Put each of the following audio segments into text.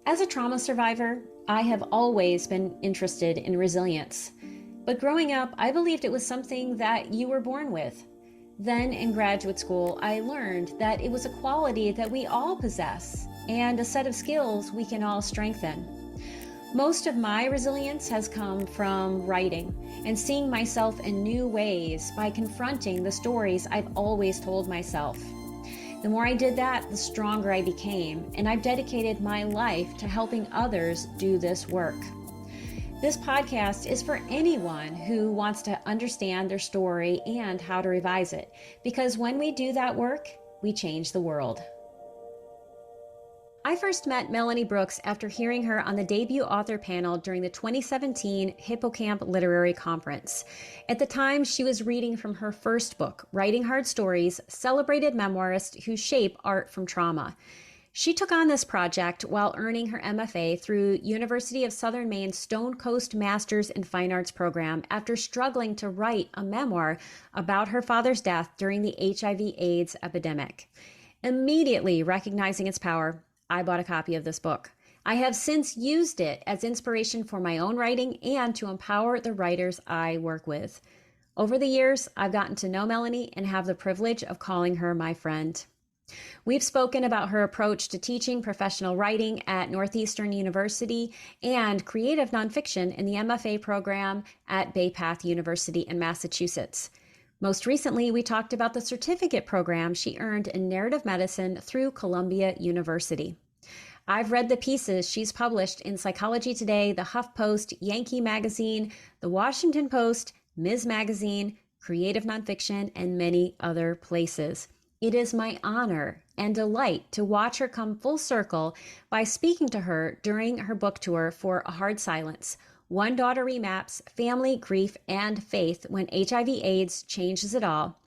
As a trauma survivor, I have always been interested in resilience. But growing up, I believed it was something that you were born with. Then in graduate school, I learned that it was a quality that we all possess and a set of skills we can all strengthen. Most of my resilience has come from writing and seeing myself in new ways by confronting the stories I've always told myself. The more I did that, the stronger I became, and I've dedicated my life to helping others do this work. This podcast is for anyone who wants to understand their story and how to revise it, because when we do that work, we change the world. I first met Melanie Brooks after hearing her on the debut author panel during the 2017 Hippocamp Literary Conference. At the time, she was reading from her first book, Writing Hard Stories, Celebrated Memoirists Who Shape Art from Trauma. She took on this project while earning her MFA through University of Southern Maine's Stonecoast Masters in Fine Arts program after struggling to write a memoir about her father's death during the HIV/AIDS epidemic. Immediately recognizing its power, I bought a copy of this book. I have since used it as inspiration for my own writing and to empower the writers I work with. Over the years, I've gotten to know Melanie and have the privilege of calling her my friend. We've spoken about her approach to teaching professional writing at Northeastern University and creative nonfiction in the MFA program at Bay Path University in Massachusetts. Most recently, we talked about the certificate program she earned in narrative medicine through Columbia University. I've read the pieces she's published in Psychology Today, the HuffPost, Yankee Magazine, the Washington Post, Ms. Magazine, Creative Nonfiction, and many other places. It is my honor and delight to watch her come full circle by speaking to her during her book tour for A Hard Silence, One Daughter Remaps Family, Grief, and Faith When HIV/AIDS Changes It All.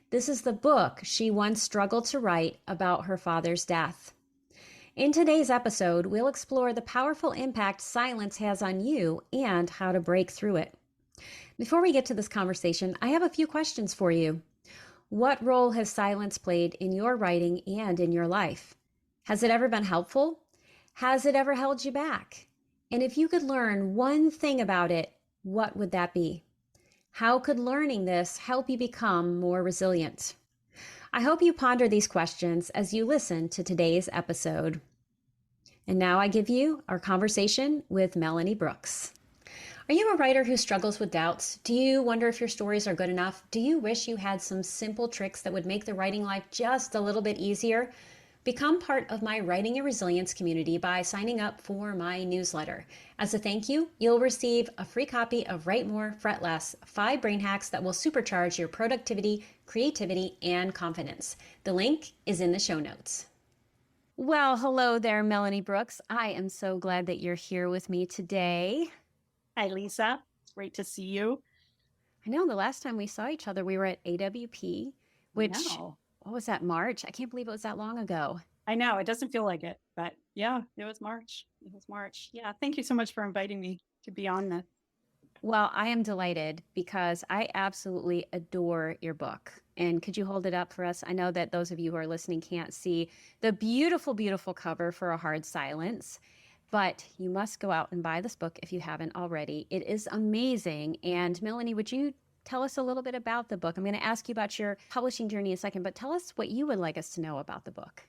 This is the book she once struggled to write about her father's death. In today's episode, we'll explore the powerful impact silence has on you and how to break through it. Before we get to this conversation, I have a few questions for you. What role has silence played in your writing and in your life? Has it ever been helpful? Has it ever held you back? And if you could learn one thing about it, what would that be? How could learning this help you become more resilient? I hope you ponder these questions as you listen to today's episode. And now I give you our conversation with Melanie Brooks. Are you a writer who struggles with doubts? Do you wonder if your stories are good enough? Do you wish you had some simple tricks that would make the writing life just a little bit easier? Become part of my Writing and Resilience community by signing up for my newsletter. As a thank you, you'll receive a free copy of Write More, Fret Less, 5 brain hacks that will supercharge your productivity, creativity, and confidence. The link is in the show notes. Well, hello there, Melanie Brooks. I am so glad that you're here with me today. Hi, Lisa. It's great to see you. I know the last time we saw each other, we were at AWP, which, what was that, March? I can't believe it was that long ago. I know. It doesn't feel like it, but yeah, it was March. It was March. Yeah. Thank you so much for inviting me to be on this. Well, I am delighted because I absolutely adore your book. And could you hold it up for us? I know that those of you who are listening can't see the beautiful, beautiful cover for A Hard Silence, but you must go out and buy this book if you haven't already. It is amazing. And Melanie, would you tell us a little bit about the book? I'm going to ask you about your publishing journey in a second, but tell us what you would like us to know about the book.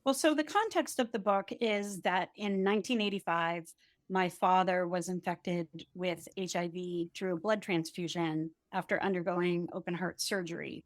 Well, so the context of the book is that in 1985, my father was infected with HIV through a blood transfusion after undergoing open heart surgery.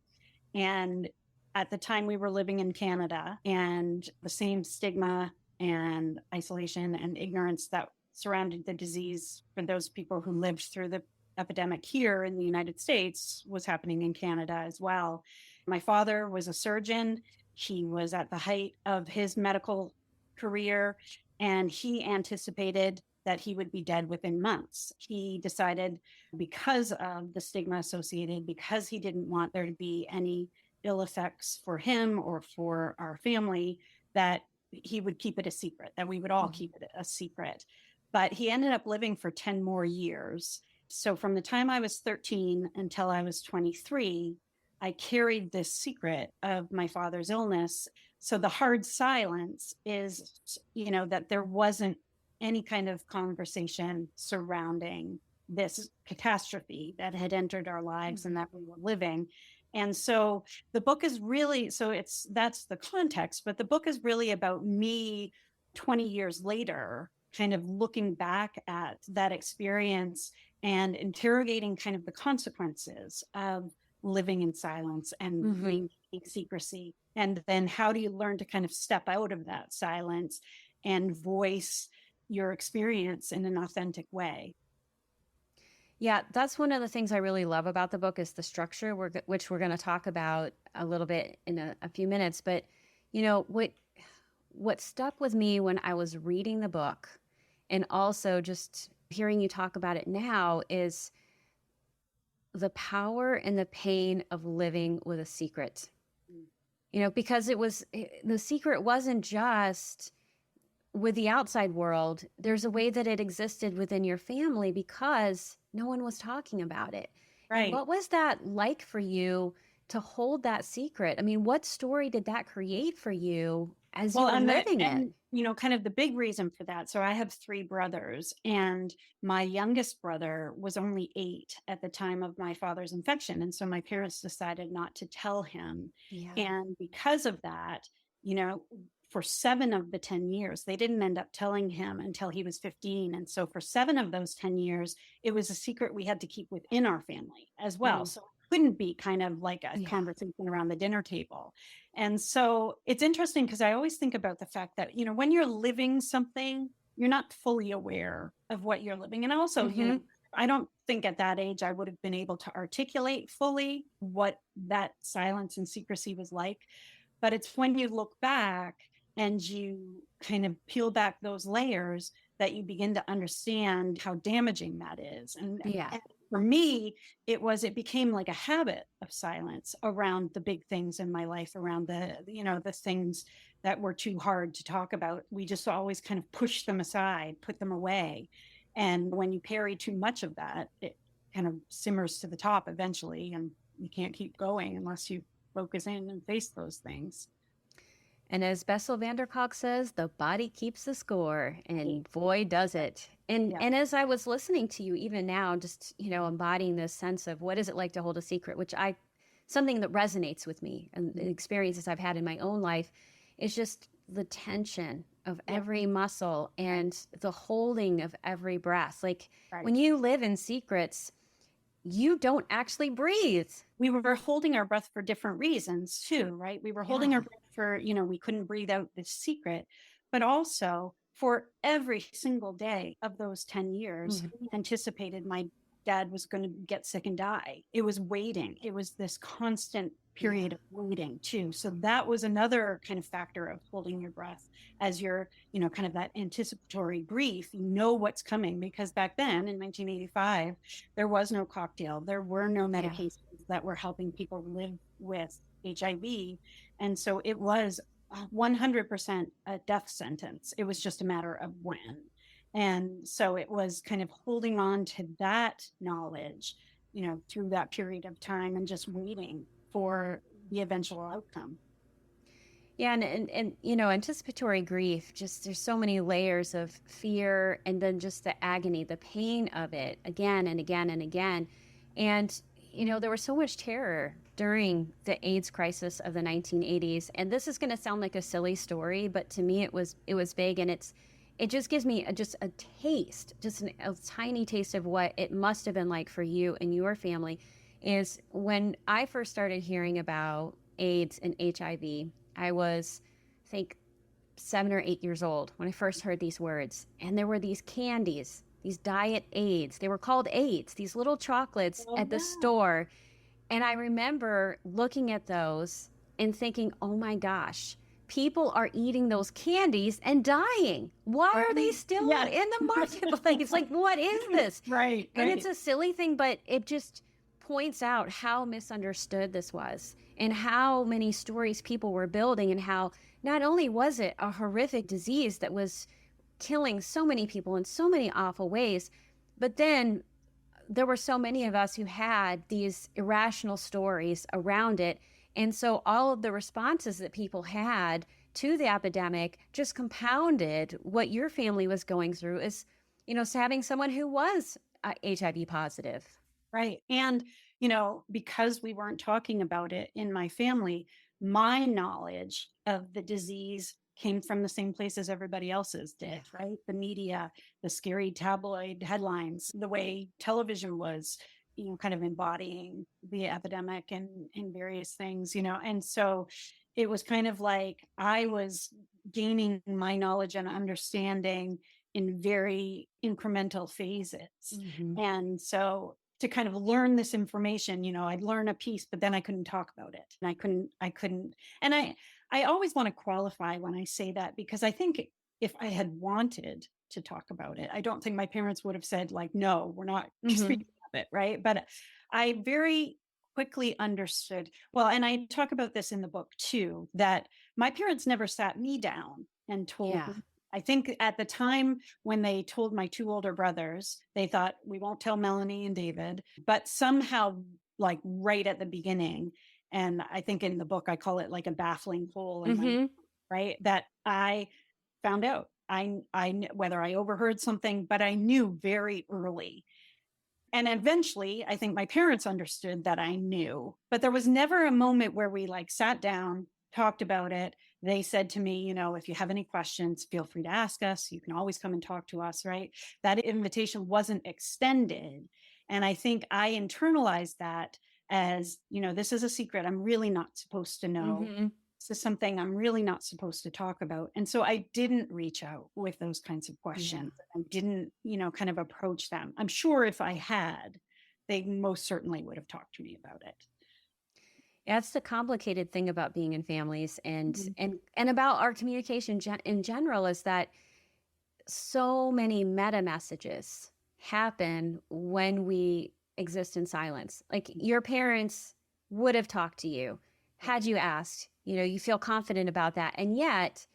And at the time we were living in Canada, and the same stigma and isolation and ignorance that surrounded the disease for those people who lived through the epidemic here in the United States was happening in Canada as well. My father was a surgeon. He was at the height of his medical career, and he anticipated that he would be dead within months. He decided, because of the stigma associated, because he didn't want there to be any ill effects for him or for our family, that he would keep it a secret, that we would all keep it a secret. But he ended up living for 10 more years. So from the time I was 13 until I was 23, I carried this secret of my father's illness. So the hard silence is, that there wasn't any kind of conversation surrounding this catastrophe that had entered our lives and that we were living. And so the book is really, that's the context, but the book is really about me 20 years later, kind of looking back at that experience and interrogating kind of the consequences of living in silence and maintaining secrecy. And then how do you learn to kind of step out of that silence and voice your experience in an authentic way? Yeah, that's one of the things I really love about the book is the structure, which we're going to talk about a little bit in a few minutes. But, you know, what stuck with me when I was reading the book and also just hearing you talk about it now is the power and the pain of living with a secret. You know, because the secret wasn't just with the outside world. There's a way that it existed within your family because no one was talking about it. Right. And what was that like for you to hold that secret? I mean, what story did that create for you as you were living it? You know, kind of the big reason for that. So I have 3 brothers, and my youngest brother was only 8 at the time of my father's infection. And so my parents decided not to tell him. Yeah. And because of that, you know, for 7 of the 10 years, they didn't end up telling him until he was 15. And so for 7 of those 10 years, it was a secret we had to keep within our family as well. So it couldn't be kind of like a conversation around the dinner table. And so it's interesting because I always think about the fact that, you know, when you're living something, you're not fully aware of what you're living. And also, you know, I don't think at that age I would have been able to articulate fully what that silence and secrecy was like. But it's when you look back and you kind of peel back those layers that you begin to understand how damaging that is. And for me, it became like a habit of silence around the big things in my life, around the things that were too hard to talk about. We just always kind of push them aside, put them away. And when you carry too much of that, it kind of simmers to the top eventually, and you can't keep going unless you focus in and face those things. And as Bessel van der Kolk says, the body keeps the score, and boy, does it. And as I was listening to you, even now, just, you know, embodying this sense of what is it like to hold a secret, which something that resonates with me and the experiences I've had in my own life is just the tension of every muscle and the holding of every breath. Like when you live in secrets, you don't actually breathe. We were holding our breath for different reasons too, right? We were holding our breath for, you know, we couldn't breathe out this secret, but also for every single day of those 10 years, we anticipated my dad was going to get sick and die. It was waiting. It was this constant period of waiting too. So that was another kind of factor of holding your breath as you're, you know, kind of that anticipatory grief. You know what's coming, because back then in 1985, there was no cocktail. There were no medications that were helping people live with HIV. And so it was 100% a death sentence. It was just a matter of when. And so it was kind of holding on to that knowledge, you know, through that period of time and just waiting for the eventual outcome. Yeah. And you know, anticipatory grief, just there's so many layers of fear and then just the agony, the pain of it again and again and again. And, you know, there was so much terror during the AIDS crisis of the 1980s. And this is going to sound like a silly story, but to me it was big, and it just gives me just a taste, a tiny taste of what it must have been like for you and your family. Is when I first started hearing about AIDS and HIV, I was, I think, 7 or 8 years old when I first heard these words. And there were these candies, these diet AIDS. They were called AIDS, these little chocolates at the store. And I remember looking at those and thinking, oh my gosh, people are eating those candies and dying. Why are they still in the marketplace? Like, what is this? Right. And it's a silly thing, but it just points out how misunderstood this was and how many stories people were building, and how not only was it a horrific disease that was killing so many people in so many awful ways, but then there were so many of us who had these irrational stories around it. And so all of the responses that people had to the epidemic just compounded what your family was going through is, having someone who was HIV positive. Right. And, you know, because we weren't talking about it in my family, my knowledge of the disease came from the same place as everybody else's did, right? The media, the scary tabloid headlines, the way television was, kind of embodying the epidemic and various things, And so it was kind of like I was gaining my knowledge and understanding in very incremental phases. Mm-hmm. And so to kind of learn this information, I'd learn a piece, but then I couldn't talk about it. And I couldn't. And I always want to qualify when I say that, because I think if I had wanted to talk about it, I don't think my parents would have said, like, no, we're not speaking of it. Right. But I very quickly understood. Well, and I talk about this in the book too, that my parents never sat me down and told Yeah. me. I think at the time when they told my two older brothers, they thought, we won't tell Melanie and David, but somehow, like right at the beginning, and I think in the book I call it like a baffling hole in my, right, that I found out. Whether I overheard something, but I knew very early. And eventually, I think my parents understood that I knew, but there was never a moment where we like sat down, talked about it. They said to me, if you have any questions, feel free to ask us. You can always come and talk to us, right? That invitation wasn't extended. And I think I internalized that as, this is a secret I'm really not supposed to know. This is something I'm really not supposed to talk about. And so I didn't reach out with those kinds of questions. I didn't, kind of approach them. I'm sure if I had, they most certainly would have talked to me about it. That's the complicated thing about being in families and about our communication in general, is that so many meta messages happen when we exist in silence. Like your parents would have talked to you had you asked, you feel confident about that. And yet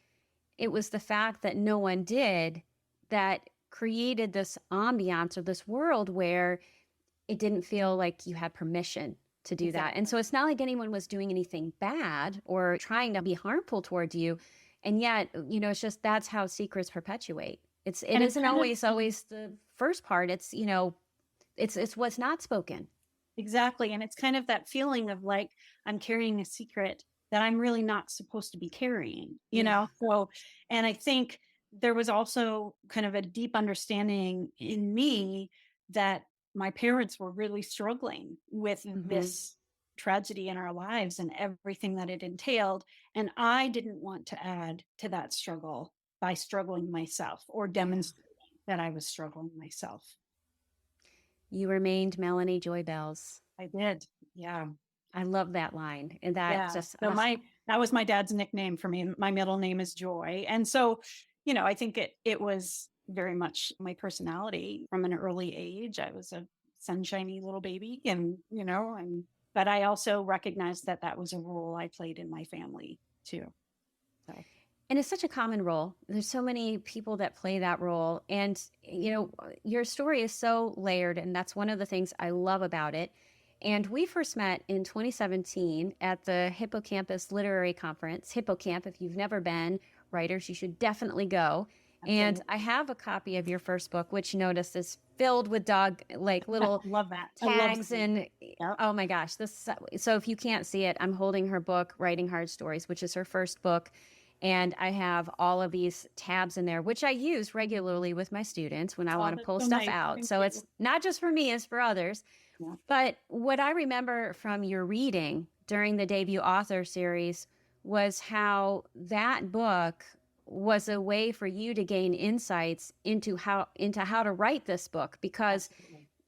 it was the fact that no one did that created this ambiance or this world where it didn't feel like you had permission to do that. And so it's not like anyone was doing anything bad or trying to be harmful towards you. And yet, it's just, that's how secrets perpetuate. It isn't always the first part. It's, it's what's not spoken. Exactly. And it's kind of that feeling of like, I'm carrying a secret that I'm really not supposed to be carrying, So, and I think there was also kind of a deep understanding in me that my parents were really struggling with this tragedy in our lives and everything that it entailed. And I didn't want to add to that struggle by struggling myself or demonstrating that I was struggling myself. You remained Melanie Joy Bells. I did. Yeah. I love that line. And that just, so that was my dad's nickname for me. My middle name is Joy. And so, I think it was very much my personality from an early age. I was a sunshiny little baby but I also recognized that was a role I played in my family too. So. And it's such a common role. There's so many people that play that role. And, your story is so layered. And that's one of the things I love about it. And we first met in 2017 at the Hippocampus Literary Conference. Hippocamp, if you've never been, writers, you should definitely go. Absolutely. And I have a copy of your first book, which notice is filled with little love that tags and oh my gosh, so if you can't see it, I'm holding her book, Writing Hard Stories, which is her first book. And I have all of these tabs in there, which I use regularly with my students when I want to pull stuff out. So it's not just for me, it's for others. Yeah. But what I remember from your reading during the debut author series was how that book was a way for you to gain insights into how to write this book, because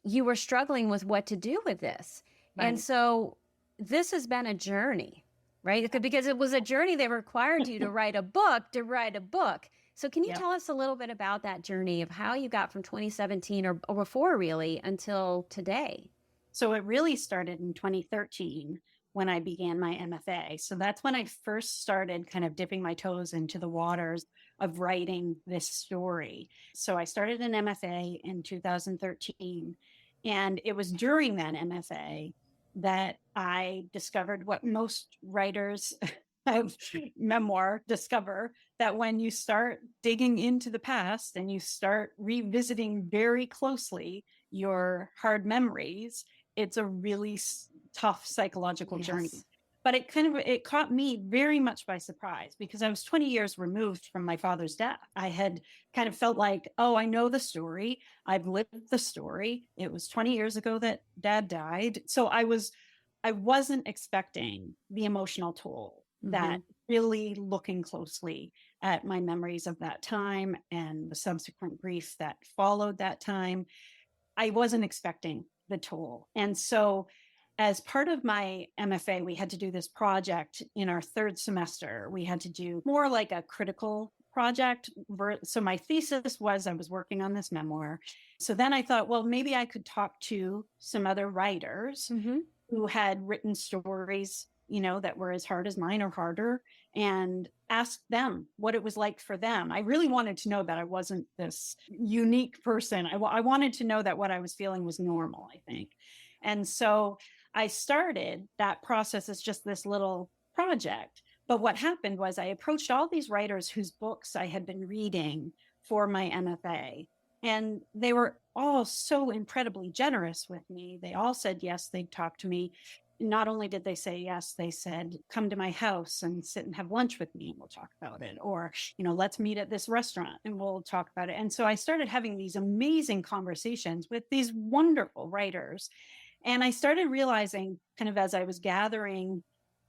you were struggling with what to do with this. Right. And so this has been a journey, right? Because it was a journey that required you to write a book. So can you tell us a little bit about that journey of how you got from 2017 or before really until today? So it really started in 2013 when I began my MFA. So that's when I first started kind of dipping my toes into the waters of writing this story. So I started an MFA in 2013. And it was during that MFA that I discovered what most writers of memoir discover that when you start digging into the past and you start revisiting very closely your hard memories, it's a really tough psychological journey. But it caught me very much by surprise because I was 20 years removed from my father's death. I had kind of felt like, oh, I know the story. I've lived the story. It was 20 years ago that Dad died. So I wasn't expecting the emotional toll that really looking closely at my memories of that time and the subsequent grief that followed that time, I wasn't expecting the toll. And so as part of my MFA, we had to do this project in our third semester. We had to do more like a critical project. So my thesis was I was working on this memoir. So then I thought, well, maybe I could talk to some other writers who had written stories, that were as hard as mine or harder, and ask them what it was like for them. I really wanted to know that I wasn't this unique person. I wanted to know that what I was feeling was normal, I think. And so I started that process as just this little project. But what happened was I approached all these writers whose books I had been reading for my MFA, and they were all so incredibly generous with me. They all said yes, they'd talk to me. Not only did they say yes, they said, come to my house and sit and have lunch with me and we'll talk about it. Or, let's meet at this restaurant and we'll talk about it. And so I started having these amazing conversations with these wonderful writers. And I started realizing, kind of as I was gathering,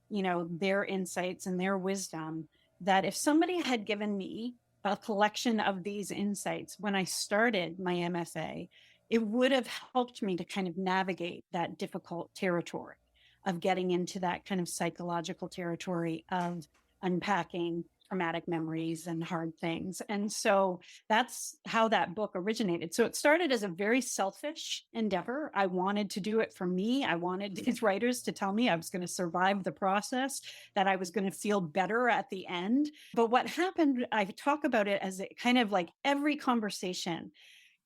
their insights and their wisdom, that if somebody had given me a collection of these insights when I started my MFA, it would have helped me to kind of navigate that difficult territory of getting into that kind of psychological territory of unpacking traumatic memories and hard things. And so that's how that book originated. So it started as a very selfish endeavor. I wanted to do it for me. I wanted these writers to tell me I was going to survive the process, that I was going to feel better at the end. But what happened, I talk about it as it kind of like every conversation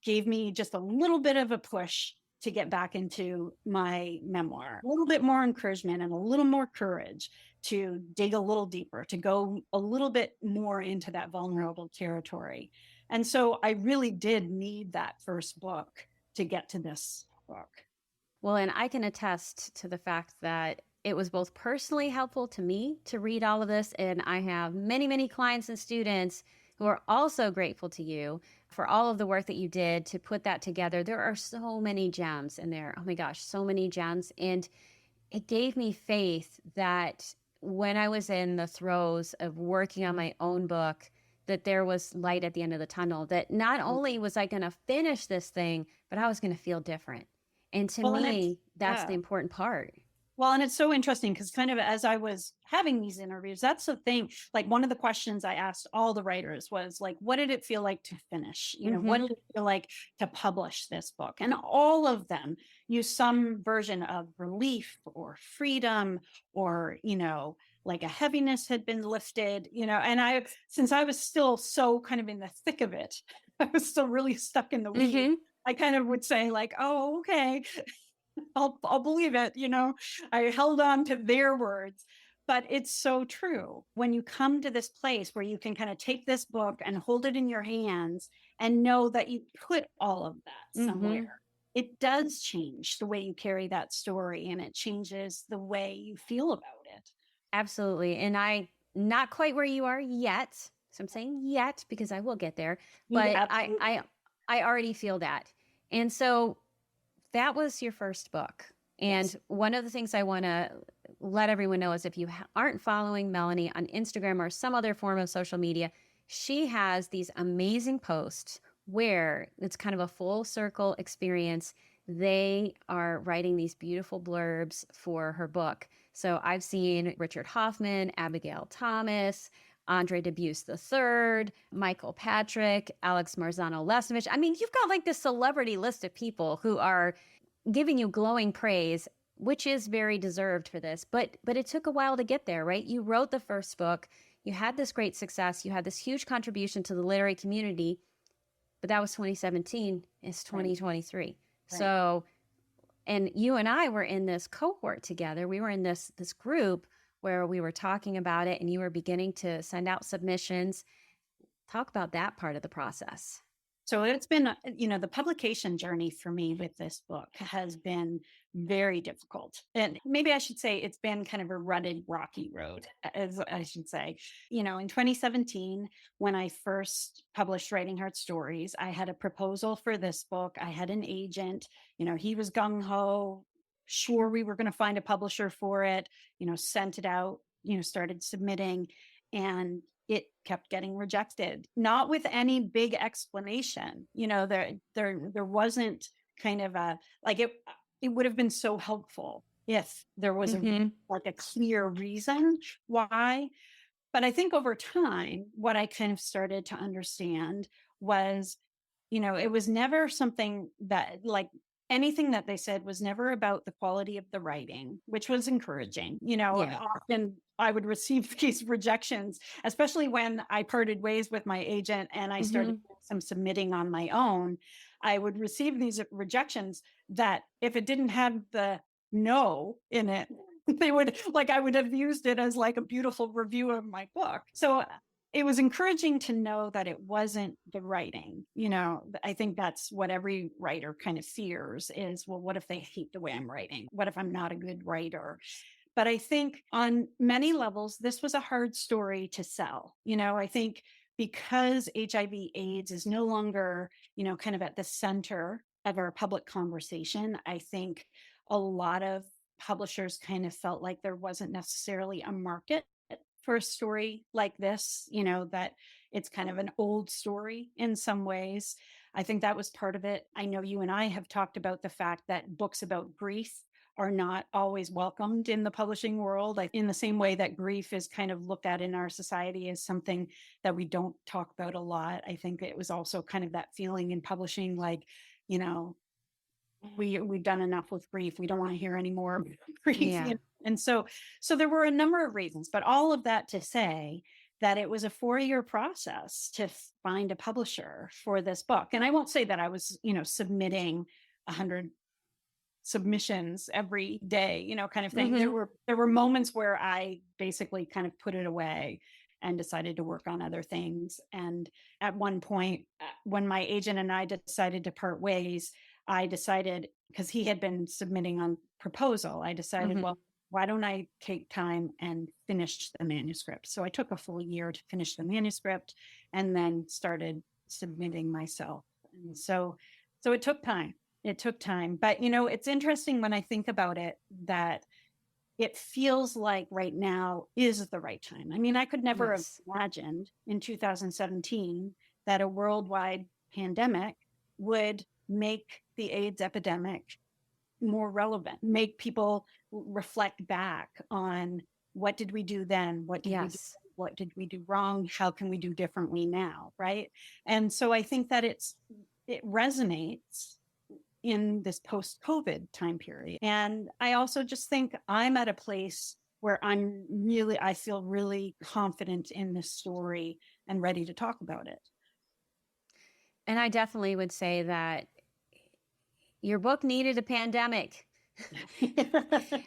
gave me just a little bit of a push to get back into my memoir, a little bit more encouragement and a little more courage to dig a little deeper, to go a little bit more into that vulnerable territory. And so I really did need that first book to get to this book. Well, and I can attest to the fact that it was both personally helpful to me to read all of this. And I have many, many clients and students who are also grateful to you for all of the work that you did to put that together. There are so many gems in there. Oh my gosh, so many gems. And it gave me faith that when I was in the throes of working on my own book, that there was light at the end of the tunnel, that not only was I going to finish this thing, but I was going to feel different. And to me, that's the important part. Well, and it's so interesting because kind of as I was having these interviews, that's the thing. Like one of the questions I asked all the writers was like, what did it feel like to finish? What did it feel like to publish this book? And all of them use some version of relief or freedom or, like a heaviness had been lifted, and since I was still so kind of in the thick of it, I was still really stuck in the weeds. I kind of would say like, oh, okay. I'll believe it. I held on to their words, but it's so true. When you come to this place where you can kind of take this book and hold it in your hands and know that you put all of that somewhere, it does change the way you carry that story and it changes the way you feel about it. Absolutely. And I, not quite where you are yet. So I'm saying yet because I will get there, but I already feel that. And so that was your first book. And one of the things I want to let everyone know is if you aren't following Melanie on Instagram or some other form of social media, she has these amazing posts where it's kind of a full circle experience. They are writing these beautiful blurbs for her book. So I've seen Richard Hoffman, Abigail Thomas, Andre Dubus III, Michael Patrick, Alex Marzano-Lesnevich. I mean, you've got like this celebrity list of people who are giving you glowing praise, which is very deserved for this. But it took a while to get there, right? You wrote the first book. You had this great success. You had this huge contribution to the literary community. But that was 2017. It's 2023. Right. So, and you and I were in this cohort together. We were in this group where we were talking about it and you were beginning to send out submissions. Talk about that part of the process. So it's been, the publication journey for me with this book has been very difficult. And maybe I should say it's been kind of a rutted, rocky road, as I should say. In 2017, when I first published Writing Heart Stories, I had a proposal for this book. I had an agent, he was gung ho, sure we were going to find a publisher for it, sent it out, started submitting. And it kept getting rejected, not with any big explanation. There wasn't kind of a, like it would have been so helpful if there was like a clear reason why. But I think over time, what I kind of started to understand was, it was never something that, like, anything that they said was never about the quality of the writing, which was encouraging. Yeah. Often I would receive these rejections, especially when I parted ways with my agent and I started some submitting on my own. I would receive these rejections that if it didn't have the no in it, they would, like, I would have used it as like a beautiful review of my book. So it was encouraging to know that it wasn't the writing. I think that's what every writer kind of fears is, well, what if they hate the way I'm writing? What if I'm not a good writer? But I think on many levels, this was a hard story to sell. I think because HIV/AIDS is no longer, kind of at the center of our public conversation, I think a lot of publishers kind of felt like there wasn't necessarily a market for a story like this, that it's kind of an old story in some ways. I think that was part of it. I know you and I have talked about the fact that books about grief are not always welcomed in the publishing world, like in the same way that grief is kind of looked at in our society as something that we don't talk about a lot. I think it was also kind of that feeling in publishing, like, we've done enough with grief. We don't want to hear any more grief. Yeah. And so there were a number of reasons, but all of that to say that it was a 4-year process to find a publisher for this book. And I won't say that I was, submitting 100 submissions every day, kind of thing. There were moments where I basically kind of put it away and decided to work on other things. And at one point, when my agent and I decided to part ways, I decided, because he had been submitting on proposal, I decided, well, why don't I take time and finish the manuscript? So I took a full year to finish the manuscript and then started submitting myself. And so it took time. It took time. But, it's interesting when I think about it, that it feels like right now is the right time. I mean, I could never have imagined in 2017 that a worldwide pandemic would make the AIDS epidemic more relevant, make people reflect back on what did we do then? What did we do wrong? How can we do differently now? Right. And so I think that it resonates in this post-COVID time period. And I also just think I'm at a place where I feel really confident in this story and ready to talk about it. And I definitely would say that your book needed a pandemic.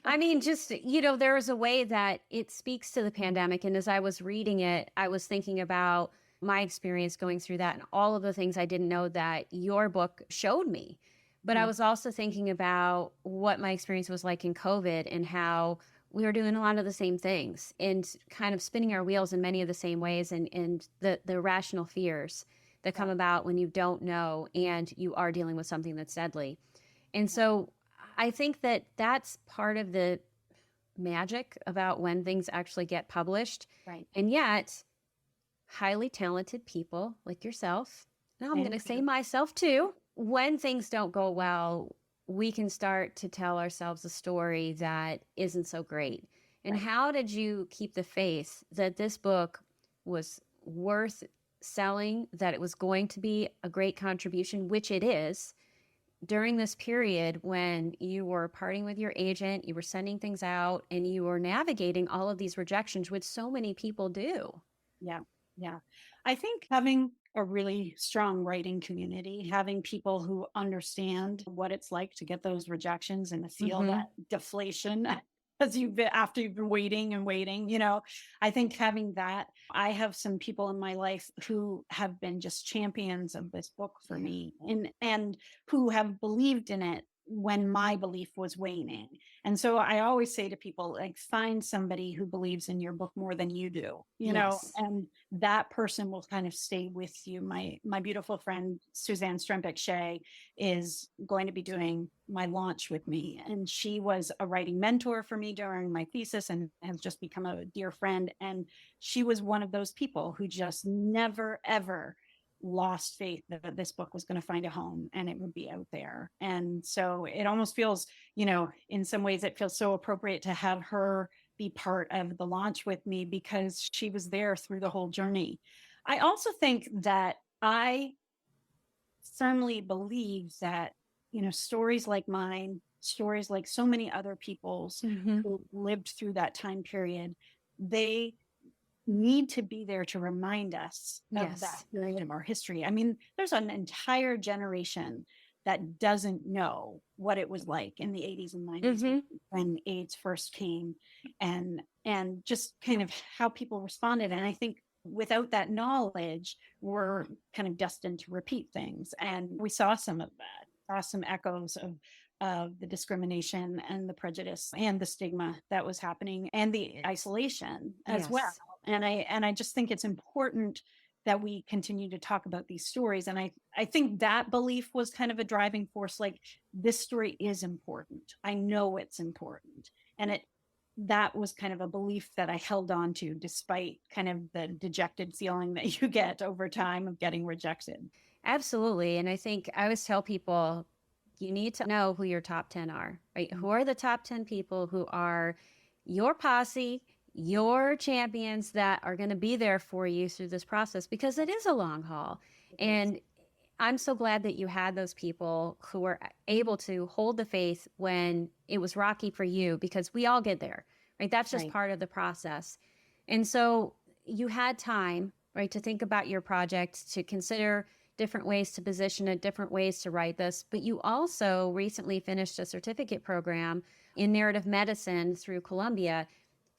I mean, just, there is a way that it speaks to the pandemic. And as I was reading it, I was thinking about my experience going through that and all of the things I didn't know that your book showed me. But I was also thinking about what my experience was like in COVID and how we were doing a lot of the same things and kind of spinning our wheels in many of the same ways, and the irrational fears that come about when you don't know and you are dealing with something that's deadly. And so I think that that's part of the magic about when things actually get published. Right. And yet, highly talented people like yourself, and I'm going to say myself too, when things don't go well, we can start to tell ourselves a story that isn't so great. And how did you keep the faith that this book was worth selling, that it was going to be a great contribution, which it is, during this period when you were parting with your agent, you were sending things out, and you were navigating all of these rejections, which so many people do? Yeah. Yeah. I think having a really strong writing community, having people who understand what it's like to get those rejections and to feel that deflation because after you've been waiting and waiting, I think having that, I have some people in my life who have been just champions of this book for me, and who have believed in it when my belief was waning. And so I always say to people, like, find somebody who believes in your book more than you do, Yes. and that person will kind of stay with you. My beautiful friend Suzanne Strempik Shea is going to be doing my launch with me, and she was a writing mentor for me during my thesis and has just become a dear friend. And she was one of those people who just never ever lost faith that this book was going to find a home and it would be out there. And so it almost feels, in some ways it feels so appropriate to have her be part of the launch with me, because she was there through the whole journey. I also think that I firmly believe that, stories like mine, stories like so many other people's Hmm. who lived through that time period, they need to be there to remind us of that Yes. period of our history. I mean, there's an entire generation that doesn't know what it was like in the 80s and 90s Hmm. when AIDS first came, and just kind of how people responded. And I think without that knowledge, we're kind of destined to repeat things. And we saw some of that, saw some echoes of the discrimination and the prejudice and the stigma that was happening, and the isolation as well. Yes. And I just think it's important that we continue to talk about these stories. And I think that belief was kind of a driving force. Like, this story is important. I know it's important. And that was kind of a belief that I held on to, despite kind of the dejected feeling that you get over time of getting rejected. Absolutely. And I think I always tell people you need to know who your top 10 are, right? Who are the top 10 people who are your posse, your champions that are going to be there for you through this process, because it is a long haul. And I'm so glad that you had those people who were able to hold the faith when it was rocky for you, because we all get there, right? That's just Right. part of the process. And so you had time, right, to think about your project, to consider different ways to position it, different ways to write this. But you also recently finished a certificate program in narrative medicine through Columbia.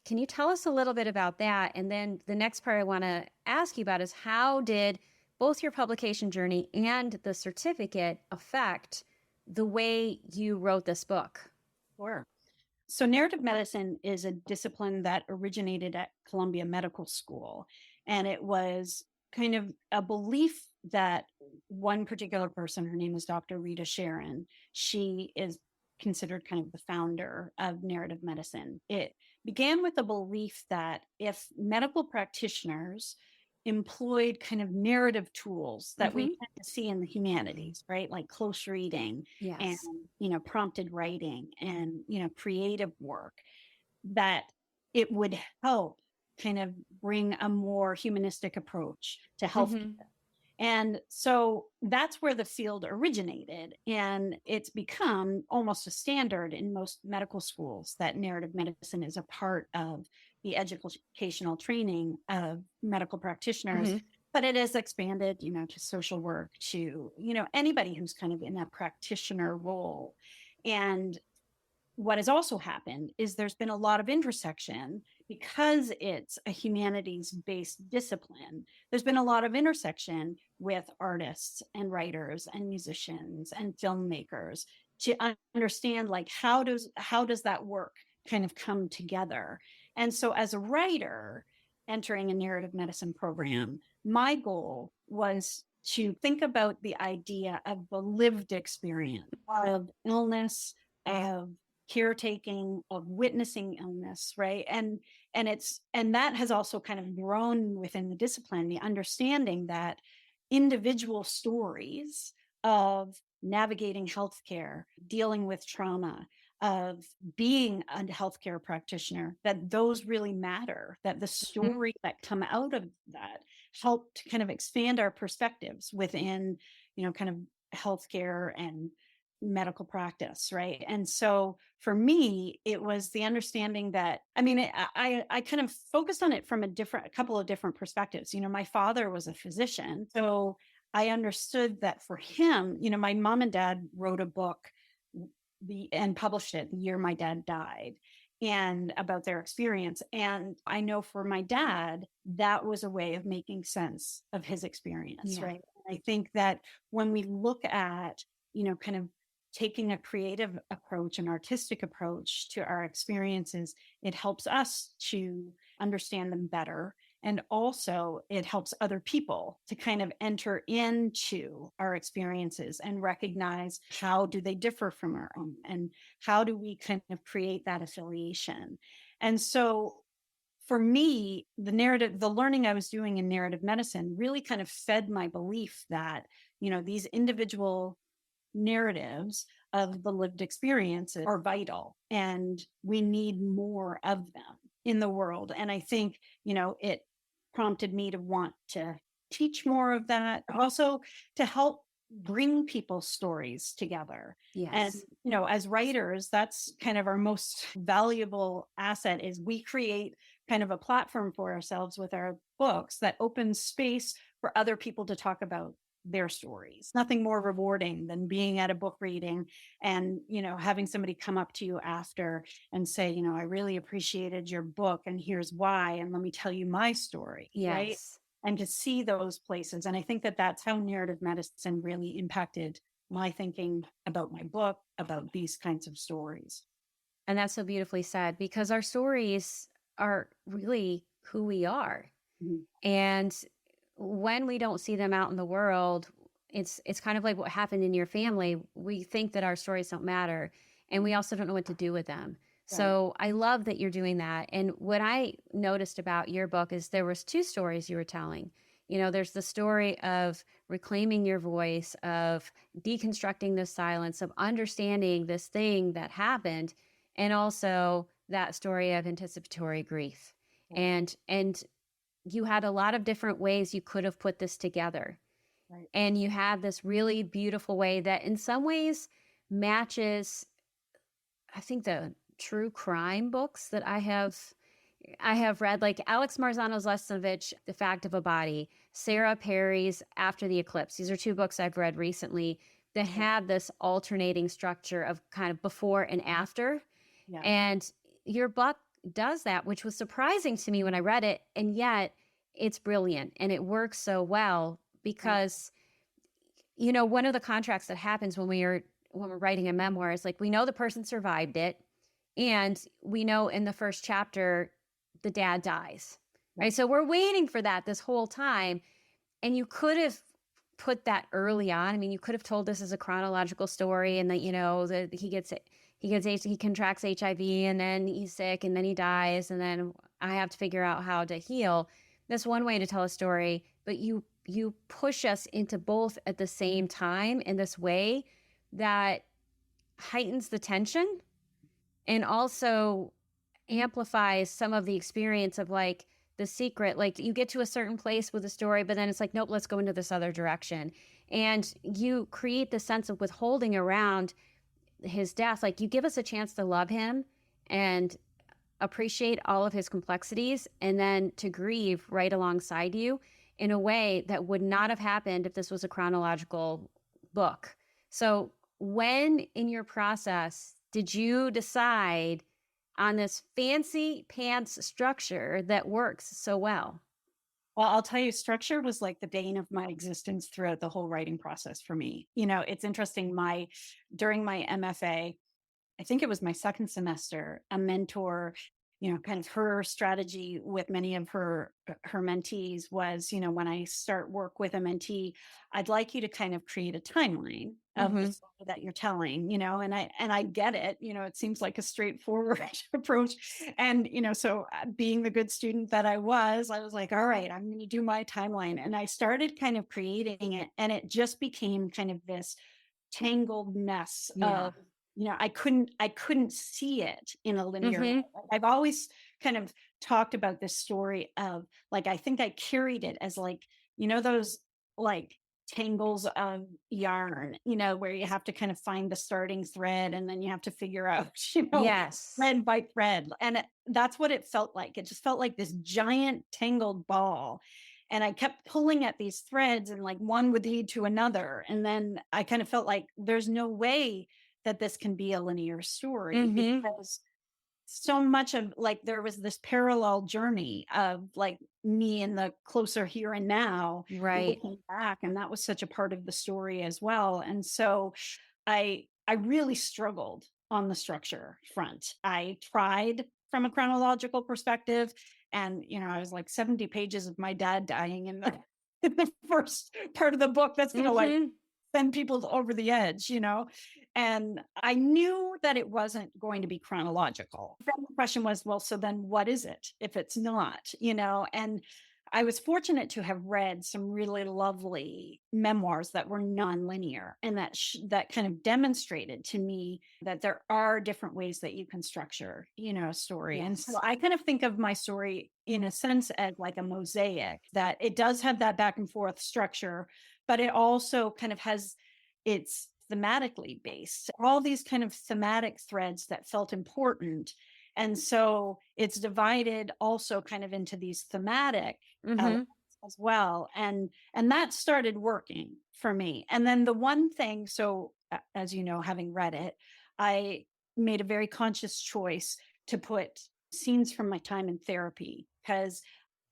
Can you tell us a little bit about that? And then the next part I want to ask you about is, how did both your publication journey and the certificate affect the way you wrote this book? Sure. So, narrative medicine is a discipline that originated at Columbia Medical School. And it was kind of a belief that one particular person, her name is Dr. Rita Sharon, she is considered kind of the founder of narrative medicine. It began with a belief that if medical practitioners employed kind of narrative tools that we Mm-hmm. tend to see in the humanities, right? Like close reading and, Yes. prompted writing and, creative work, that it would help kind of bring a more humanistic approach to health. Mm-hmm. And so that's where the field originated. And it's become almost a standard in most medical schools that narrative medicine is a part of the educational training of medical practitioners. Mm-hmm. But it has expanded, to social work, to, anybody who's kind of in that practitioner role. And what has also happened is there's been a lot of intersection, because it's a humanities based discipline. There's been a lot of intersection with artists and writers and musicians and filmmakers to understand, like, how does that work kind of come together. And so as a writer entering a narrative medicine program, my goal was to think about the idea of the lived experience of illness, of caretaking, of witnessing illness, right? And that has also kind of grown within the discipline, the understanding that individual stories of navigating healthcare, dealing with trauma, of being a healthcare practitioner, that those really matter, that the Mm-hmm. stories that come out of that help to kind of expand our perspectives within, kind of healthcare and medical practice, right? And so for me, it was the understanding that, I mean, I kind of focused on it from a couple of different perspectives. My father was a physician, so I understood that for him, my mom and dad wrote a book and published it the year my dad died. and about their experience. And I know for my dad, that was a way of making sense of his experience, Yeah. right? I think that when we look at, kind of taking a creative approach, an artistic approach to our experiences, it helps us to understand them better. And also, it helps other people to kind of enter into our experiences and recognize how do they differ from our own, and how do we kind of create that affiliation. And so for me, the learning I was doing in narrative medicine really kind of fed my belief that, these individual narratives of the lived experiences are vital and we need more of them in the world. And I think, it prompted me to want to teach more of that, also to help bring people's stories together. And, Yes. as writers, that's kind of our most valuable asset is we create kind of a platform for ourselves with our books that opens space for other people to talk about their stories. Nothing more rewarding than being at a book reading and, having somebody come up to you after and say, I really appreciated your book and here's why. And let me tell you my story. Right. Yes. And to see those places. And I think that that's how narrative medicine really impacted my thinking about my book, about these kinds of stories. And that's so beautifully said, because our stories are really who we are. Mhm. And when we don't see them out in the world, it's kind of like what happened in your family. We think that our stories don't matter, and we also don't know what to do with them. Right. So I love that you're doing that. And what I noticed about your book is there was two stories you were telling. There's the story of reclaiming your voice, of deconstructing the silence, of understanding this thing that happened, and also that story of anticipatory grief. Right. And you had a lot of different ways you could have put this together. Right. And you have this really beautiful way that in some ways matches, I think, the true crime books that I have read, like Alex Marzano's Lesovich, The Fact of a Body, Sarah Perry's After the Eclipse. These are two books I've read recently that have this alternating structure of kind of before and after. Yeah. And your book does that, which was surprising to me when I read it. And yet it's brilliant and it works so well because, one of the contracts that happens when we're writing a memoir is like, we know the person survived it. And we know in the first chapter, the dad dies, right? So we're waiting for that this whole time. And you could have put that early on. I mean, you could have told this as a chronological story and that, that he contracts HIV and then he's sick and then he dies. And then I have to figure out how to heal. That's one way to tell a story, but you push us into both at the same time in this way that heightens the tension and also amplifies some of the experience of like the secret. Like you get to a certain place with a story, but then it's like, nope, let's go into this other direction. And you create the sense of withholding around his death. Like you give us a chance to love him and appreciate all of his complexities and then to grieve right alongside you in a way that would not have happened if this was a chronological book. So when in your process did you decide on this fancy pants structure that works so well? Well, I'll tell you, structure was like the bane of my existence throughout the whole writing process for me. It's interesting. During my MFA, I think it was my second semester, a mentor, kind of her strategy with many of her mentees was, when I start work with a mentee, I'd like you to kind of create a timeline of the Mm-hmm. story that you're telling, and I get it, it seems like a straightforward approach. And, so being the good student that I was like, all right, I'm going to do my timeline. And I started kind of creating it, and it just became kind of this tangled mess Yeah. of, I couldn't see it in a linear way. Mm-hmm. I've always kind of talked about this story of like, I think I carried it as like, those like tangles of yarn, where you have to kind of find the starting thread and then you have to figure out, Yes. thread by thread. And that's what it felt like. It just felt like this giant tangled ball. And I kept pulling at these threads and like one would lead to another. And then I kind of felt like there's no way that this can be a linear story Mm-hmm. because so much of like there was this parallel journey of like me in the closer here and now Right. looking back, and that was such a part of the story as well. And so I really struggled on the structure front. I tried from a chronological perspective, and I was like 70 pages of my dad dying in the in the first part of the book. That's gonna like Mhm. send people over the edge, and I knew that it wasn't going to be chronological. Then the question was, well, so then what is it if it's not, And I was fortunate to have read some really lovely memoirs that were nonlinear, and that kind of demonstrated to me that there are different ways that you can structure, a story. And so Yes. I kind of think of my story in a sense as like a mosaic, that it does have that back and forth structure, but it also kind of has it's thematically based, all these kind of thematic threads that felt important. And so it's divided also kind of into these thematic elements Mhm. as well. And that started working for me. And then the one thing, so as you know, having read it, I made a very conscious choice to put scenes from my time in therapy, because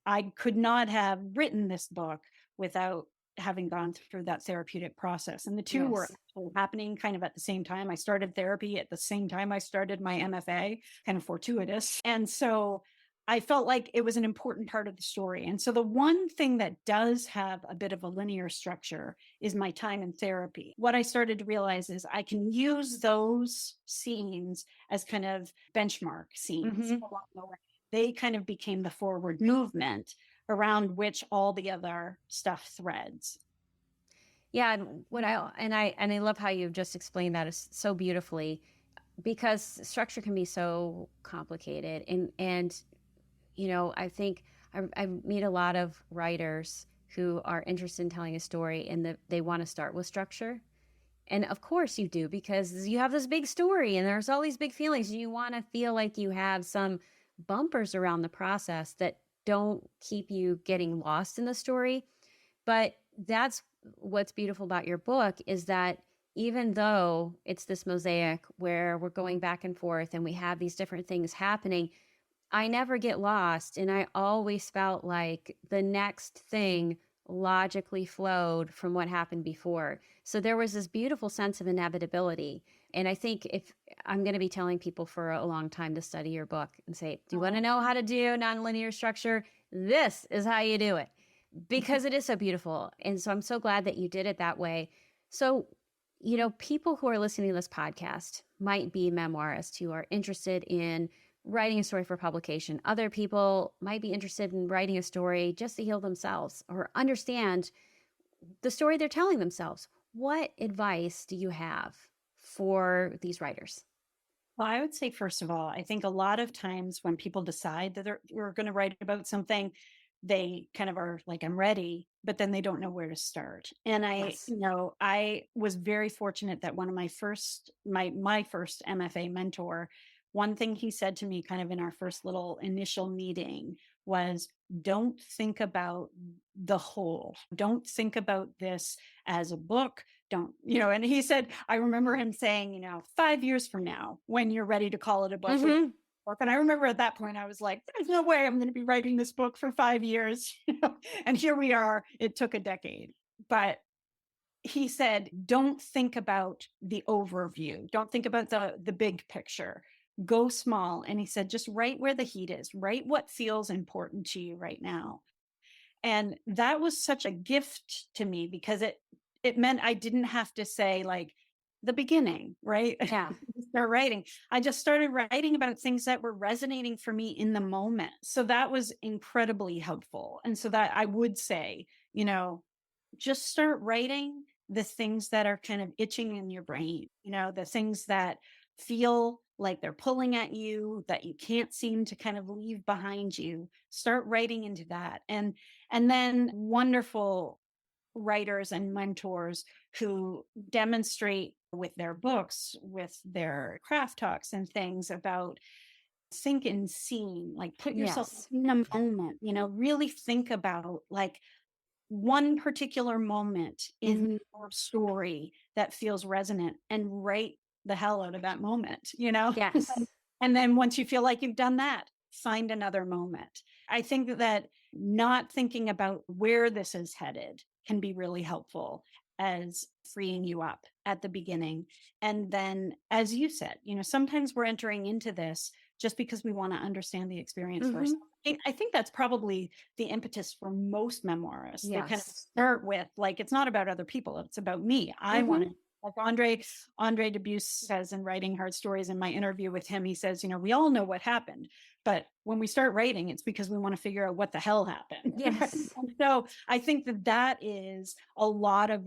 I could not have written this book without having gone through that therapeutic process. And the two were Yes. actually happening kind of at the same time. I started therapy at the same time I started my MFA, kind of fortuitous. And so I felt like it was an important part of the story. And so the one thing that does have a bit of a linear structure is my time in therapy. What I started to realize is I can use those scenes as kind of benchmark scenes Mhm. along the way. They kind of became the forward movement around which all the other stuff threads. Yeah, and I love how you've just explained that so beautifully, because structure can be so complicated, and I think I meet a lot of writers who are interested in telling a story, and they want to start with structure. And of course you do, because you have this big story and there's all these big feelings. You want to feel like you have some bumpers around the process that don't keep you getting lost in the story. But that's what's beautiful about your book, is that even though it's this mosaic where we're going back and forth and we have these different things happening, I never get lost. And I always felt like the next thing logically flowed from what happened before. So there was this beautiful sense of inevitability. And I think if I'm going to be telling people for a long time to study your book and say, do you want to know how to do nonlinear structure? This is how you do it, because it is so beautiful. And so I'm so glad that you did it that way. So, people who are listening to this podcast might be memoirists who are interested in writing a story for publication. Other people might be interested in writing a story just to heal themselves or understand the story they're telling themselves. What advice do you have for these writers? Well, I would say, first of all, I think a lot of times when people decide that we're going to write about something, they kind of are like, I'm ready, but then they don't know where to start. And Yes. I was very fortunate that one of my first MFA mentor, one thing he said to me kind of in our first little initial meeting was, don't think about the whole. Don't think about this as a book. Don't, and he said, I remember him saying, 5 years from now, when you're ready to call it a book, Mm-hmm. and I remember at that point, I was like, there's no way I'm going to be writing this book for 5 years. And here we are. It took a decade. But he said, don't think about the overview. Don't think about the big picture. Go small. And he said, just write where the heat is, write what feels important to you right now. And that was such a gift to me, because it meant I didn't have to say like the beginning, right? Yeah. Start writing. I just started writing about things that were resonating for me in the moment. So that was incredibly helpful. And so that I would say, just start writing the things that are kind of itching in your brain, the things that feel like they're pulling at you, that you can't seem to kind of leave behind you. Start writing into that. And then wonderful writers and mentors who demonstrate with their books, with their craft talks and things about think and scene, like put yourself Yes. in a moment, really think about like one particular moment in Mm-hmm. your story that feels resonant, and write the hell out of that moment, Yes. And then once you feel like you've done that, find another moment. I think that not thinking about where this is headed can be really helpful as freeing you up at the beginning. And then, as you said, sometimes we're entering into this just because we want to understand the experience first. I think that's probably the impetus for most memoirists. They kind of Yes. start with, like, it's not about other people, it's about me. I want to, like Andre Debus says in Writing Hard Stories, in my interview with him, he says, we all know what happened, but when we start writing, it's because we want to figure out what the hell happened. Yes. And so I think that is a lot of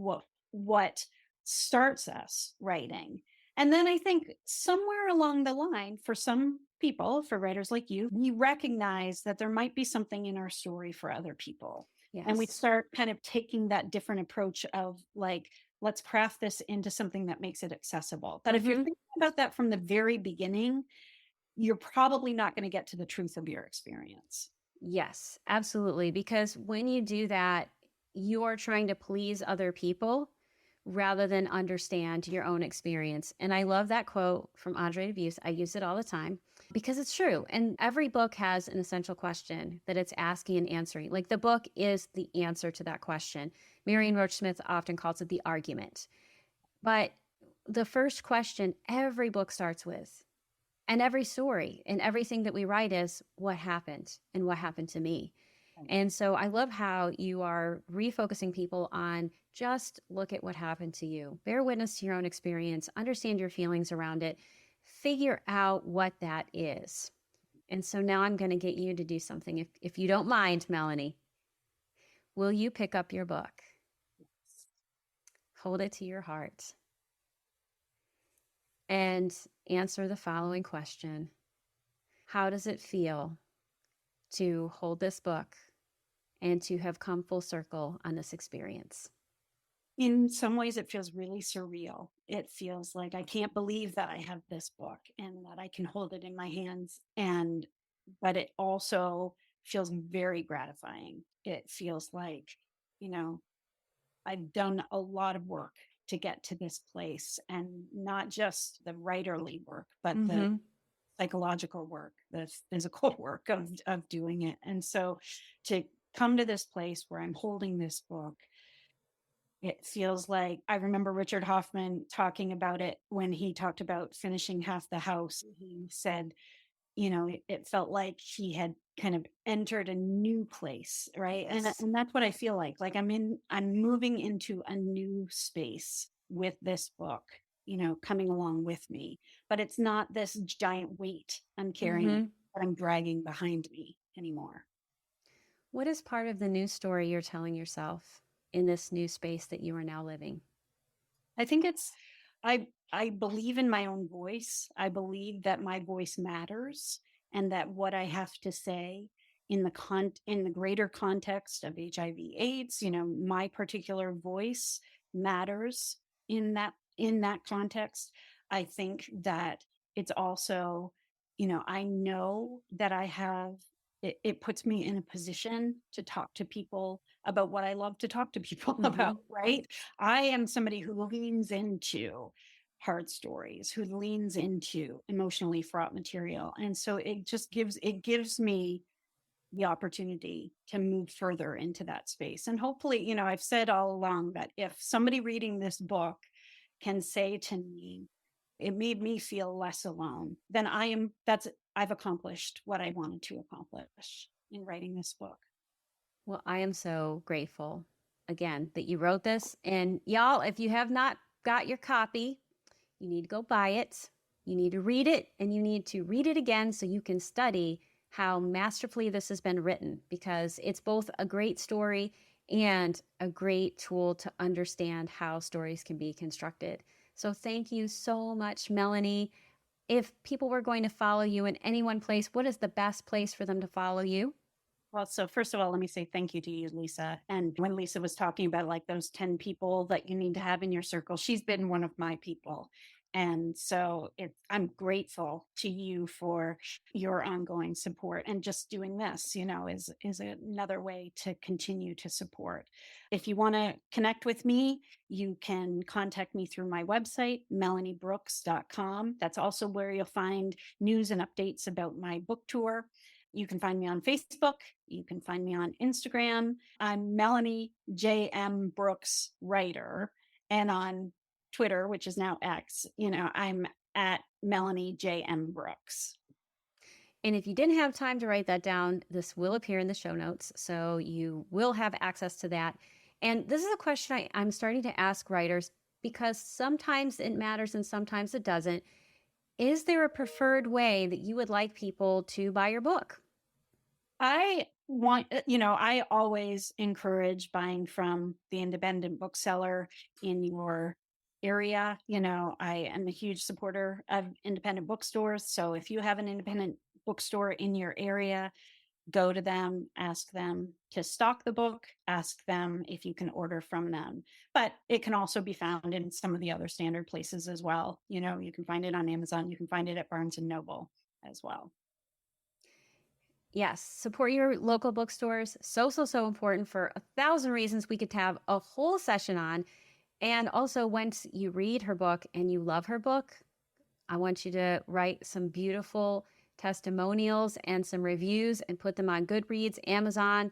what starts us writing. And then I think somewhere along the line, for some people, for writers like you, we recognize that there might be something in our story for other people. Yes. And we start kind of taking that different approach of, like, let's craft this into something that makes it accessible. But if you're thinking about that from the very beginning, you're probably not going to get to the truth of your experience. Yes, absolutely. Because when you do that, you are trying to please other people rather than understand your own experience. And I love that quote from Andre Debus. I use it all the time because it's true. And every book has an essential question that it's asking and answering. Like, the book is the answer to that question. Marion Roach Smith often calls it the argument. But the first question every book starts with, and every story and everything that we write, is what happened and what happened to me. And so I love how you are refocusing people on just look at what happened to you. Bear witness to your own experience, understand your feelings around it, figure out what that is. And so now I'm going to get you to do something. If you don't mind, Melanie, will you pick up your book? Hold it to your heart and answer the following question. How does it feel to hold this book and to have come full circle on this experience? In some ways, it feels really surreal. It feels like I can't believe that I have this book and that I can hold it in my hands. But it also feels very gratifying. It feels like, I've done a lot of work to get to this place, and not just the writerly work, but the psychological work, the physical work of doing it. And so to come to this place where I'm holding this book, it feels like, I remember Richard Hoffman talking about it when he talked about finishing Half the House. He said, it felt like he had kind of entered a new place, right? Yes. And that's what I feel like. Like I'm moving into a new space with this book, coming along with me. But it's not this giant weight I'm carrying that I'm dragging behind me anymore. What is part of the new story you're telling yourself in this new space that you are now living? I think I believe in my own voice. I believe that my voice matters, and that what I have to say in the greater context of HIV/AIDS, my particular voice matters in that context. I think that it's also, I know that it puts me in a position to talk to people about what I love to talk to people about, right? I am somebody who leans into hard stories, who leans into emotionally fraught material. And so it gives me the opportunity to move further into that space. And hopefully, I've said all along that if somebody reading this book can say to me, it made me feel less alone, then I've accomplished what I wanted to accomplish in writing this book. Well, I am so grateful again that you wrote this. And y'all, if you have not got your copy, you need to go buy it. You need to read it, and you need to read it again so you can study how masterfully this has been written, because it's both a great story and a great tool to understand how stories can be constructed. So thank you so much, Melanie. If people were going to follow you in any one place, what is the best place for them to follow you? Well, so first of all, let me say thank you to you, Lisa. And when Lisa was talking about, like, those 10 people that you need to have in your circle, she's been one of my people. And so I'm grateful to you for your ongoing support. And just doing this, is another way to continue to support. If you want to connect with me, you can contact me through my website, melaniebrooks.com. That's also where you'll find news and updates about my book tour. You can find me on Facebook. You can find me on Instagram. I'm Melanie J.M. Brooks Writer. And on Twitter, which is now X, I'm at Melanie J.M. Brooks. And if you didn't have time to write that down, this will appear in the show notes. So you will have access to that. And this is a question I'm starting to ask writers because sometimes it matters and sometimes it doesn't. Is there a preferred way that you would like people to buy your book? I always encourage buying from the independent bookseller in your area. I am a huge supporter of independent bookstores. So if you have an independent bookstore in your area, go to them, ask them to stock the book, ask them if you can order from them. But it can also be found in some of the other standard places as well. You can find it on Amazon. You can find it at Barnes and Noble as well. Yes, support your local bookstores. So important for 1,000 reasons we could have a whole session on. And also, once you read her book and you love her book, I want you to write some beautiful testimonials and some reviews and put them on Goodreads, Amazon,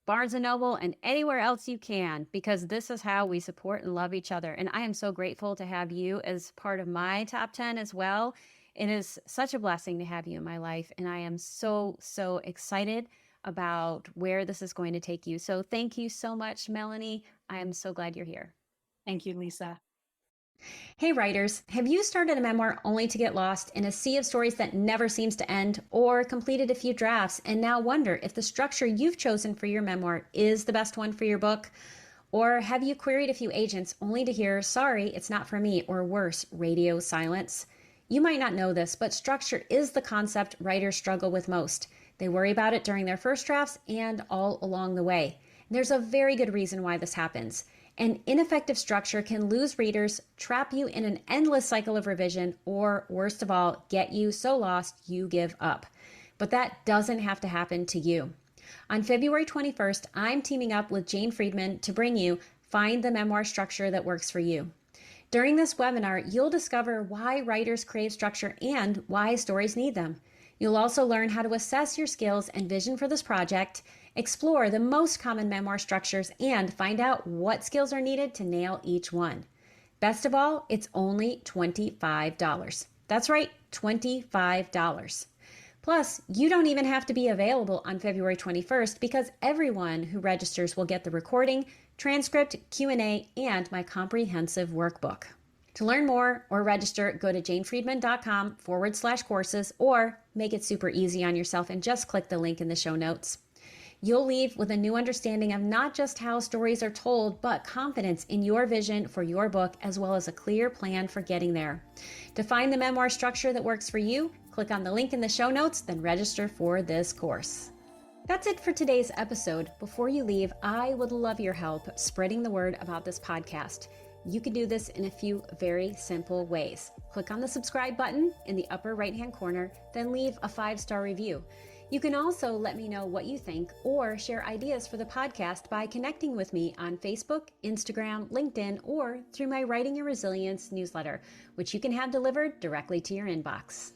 Barnes & Noble, and anywhere else you can, because this is how we support and love each other. And I am so grateful to have you as part of my top 10 as well. It is such a blessing to have you in my life. And I am so excited about where this is going to take you. So thank you so much, Melanie. I am so glad you're here. Thank you, Lisa. Hey writers, have you started a memoir only to get lost in a sea of stories that never seems to end, or completed a few drafts and now wonder if the structure you've chosen for your memoir is the best one for your book? Or have you queried a few agents only to hear, sorry, it's not for me, or worse, radio silence? You might not know this, but structure is the concept writers struggle with most. They worry about it during their first drafts and all along the way. There's a very good reason why this happens. An ineffective structure can lose readers, trap you in an endless cycle of revision, or worst of all, get you so lost you give up. But that doesn't have to happen to you. On February 21st, I'm teaming up with Jane Friedman to bring you Find the Memoir Structure That Works for You. During this webinar, you'll discover why writers crave structure and why stories need them. You'll also learn how to assess your skills and vision for this project, explore the most common memoir structures, and find out what skills are needed to nail each one. Best of all, it's only $25. That's right, $25. Plus, you don't even have to be available on February 21st because everyone who registers will get the recording, transcript, Q&A, and my comprehensive workbook. To learn more or register, go to janefriedman.com/courses or make it super easy on yourself and just click the link in the show notes. You'll leave with a new understanding of not just how stories are told, but confidence in your vision for your book, as well as a clear plan for getting there. To find the memoir structure that works for you, click on the link in the show notes, then register for this course. That's it for today's episode. Before you leave, I would love your help spreading the word about this podcast. You can do this in a few very simple ways. Click on the subscribe button in the upper right-hand corner, then leave a 5-star review. You can also let me know what you think or share ideas for the podcast by connecting with me on Facebook, Instagram, LinkedIn, or through my Writing Your Resilience newsletter, which you can have delivered directly to your inbox.